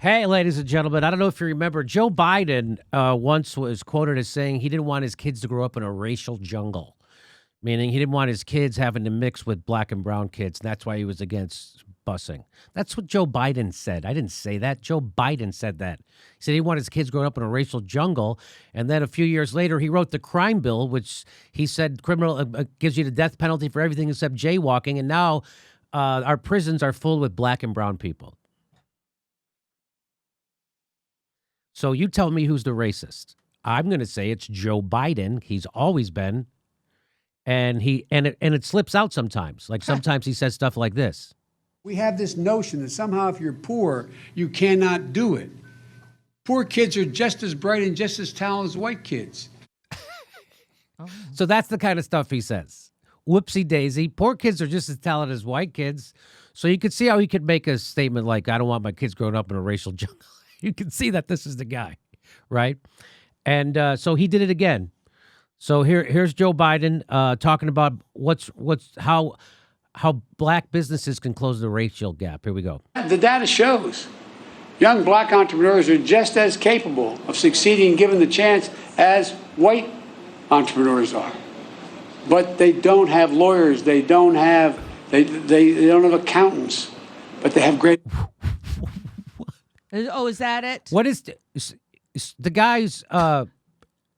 Hey, ladies and gentlemen, I don't know if you remember, Joe Biden once was quoted as saying he didn't want his kids to grow up in a racial jungle, meaning he didn't want his kids having to mix with black and brown kids, and that's why he was against busing. That's what Joe Biden said. I didn't say that. Joe Biden said that. He said he didn't want his kids growing up in a racial jungle, and then a few years later, he wrote the crime bill, which he said criminal gives you the death penalty for everything except jaywalking, and now our prisons are full with black and brown people. So you tell me who's the racist. I'm going to say it's Joe Biden. He's always been. And it slips out sometimes. Like sometimes he says stuff like this. We have this notion that somehow if you're poor, you cannot do it. Poor kids are just as bright and just as talented as white kids. So that's the kind of stuff he says. Whoopsie daisy. Poor kids are just as talented as white kids. So you could see how he could make a statement like, I don't want my kids growing up in a racial jungle. You can see that this is the guy, right? And so he did it again. So here's Joe Biden talking about how black businesses can close the racial gap. Here we go. The data shows young black entrepreneurs are just as capable of succeeding given the chance as white entrepreneurs are. But they don't have lawyers, they don't have accountants, but they have great. Oh, is that it? What is the guy's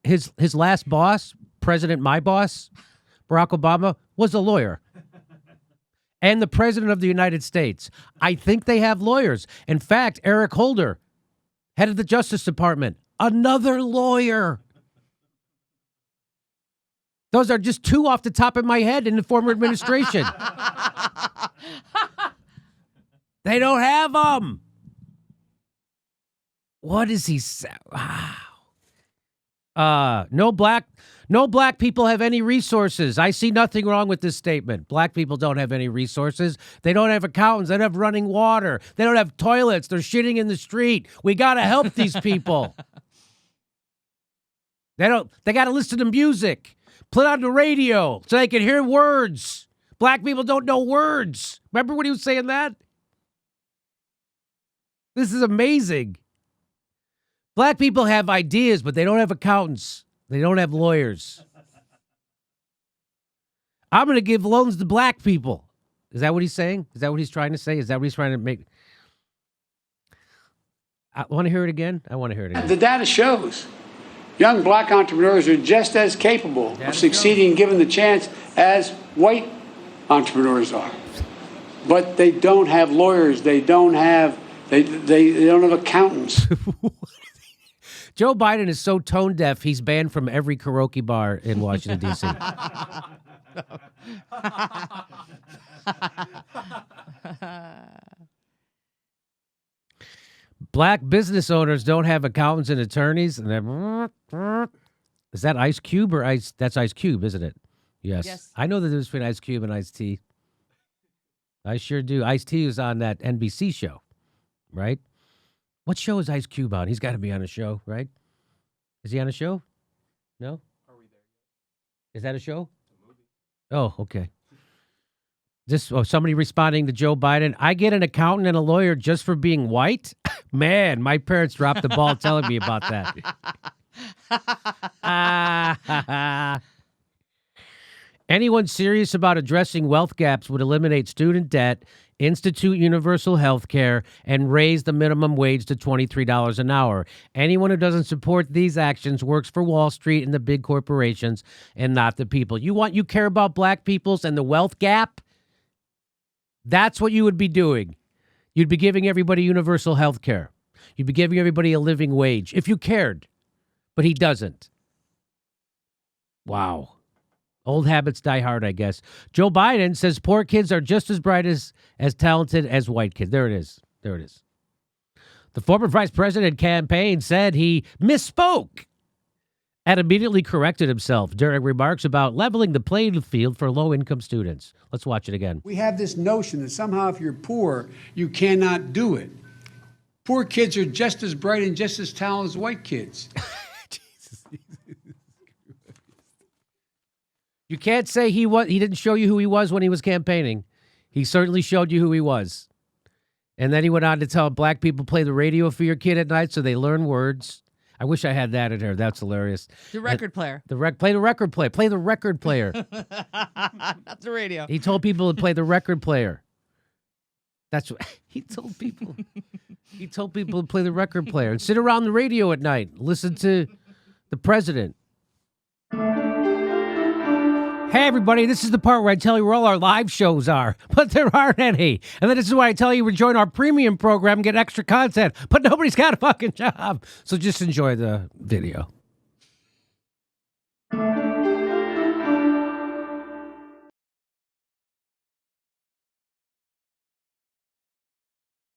his last boss, President My Boss, Barack Obama, was a lawyer. And the President of the United States. I think they have lawyers. In fact, Eric Holder, head of the Justice Department, another lawyer. Those are just two off the top of my head in the former administration. They don't have them. What does he say? Wow. No black people have any resources. I see nothing wrong with this statement. Black people don't have any resources. They don't have accountants. They don't have running water. They don't have toilets. They're shitting in the street. We got to help these people. They got to listen to music. Put on the radio so they can hear words. Black people don't know words. Remember when he was saying that? This is amazing. Black people have ideas, but they don't have accountants. They don't have lawyers. I'm going to give loans to black people. Is that what he's saying? Is that what he's trying to say? Is that what he's trying to make? I want to hear it again. I want to hear it again. The data shows young black entrepreneurs are just as capable of succeeding given the chance as white entrepreneurs are. But they don't have lawyers. They don't have accountants. Joe Biden is so tone deaf, he's banned from every karaoke bar in Washington, D.C. Black business owners don't have accountants and attorneys. And is that Ice Cube or Ice? That's Ice Cube, isn't it? Yes. I know the difference between Ice Cube and Ice-T. I sure do. Ice-T was on that NBC show, right? What show is Ice Cube on? He's got to be on a show, right? Is he on a show? No? Are we there? Is that a show? It's a movie. Oh, okay. Somebody responding to Joe Biden. I get an accountant and a lawyer just for being white? Man, my parents dropped the ball telling me about that. Anyone serious about addressing wealth gaps would eliminate student debt, institute universal health care, and raise the minimum wage to $23 an hour. Anyone who doesn't support these actions works for Wall Street and the big corporations and not the people. You care about black peoples and the wealth gap? That's what you would be doing. You'd be giving everybody universal health care. You'd be giving everybody a living wage if you cared. But he doesn't. Wow. Old habits die hard, I guess. Joe Biden says poor kids are just as bright as talented as white kids. There it is. There it is. The former vice president campaign said he misspoke and immediately corrected himself during remarks about leveling the playing field for low-income students. Let's watch it again. We have this notion that somehow if you're poor, you cannot do it. Poor kids are just as bright and just as talented as white kids. You can't say he didn't show you who he was when he was campaigning. He certainly showed you who he was. And then he went on to tell black people play the radio for your kid at night so they learn words. I wish I had that in there. That's hilarious. The record player. Play the record player. Play the record player. Not the radio. He told people to play the record player. That's what he told people. He told people to play the record player and sit around the radio at night. Listen to the president. Hey, everybody, this is the part where I tell you where all our live shows are, but there aren't any. And then this is why I tell you to join our premium program and get extra content, but nobody's got a fucking job. So just enjoy the video.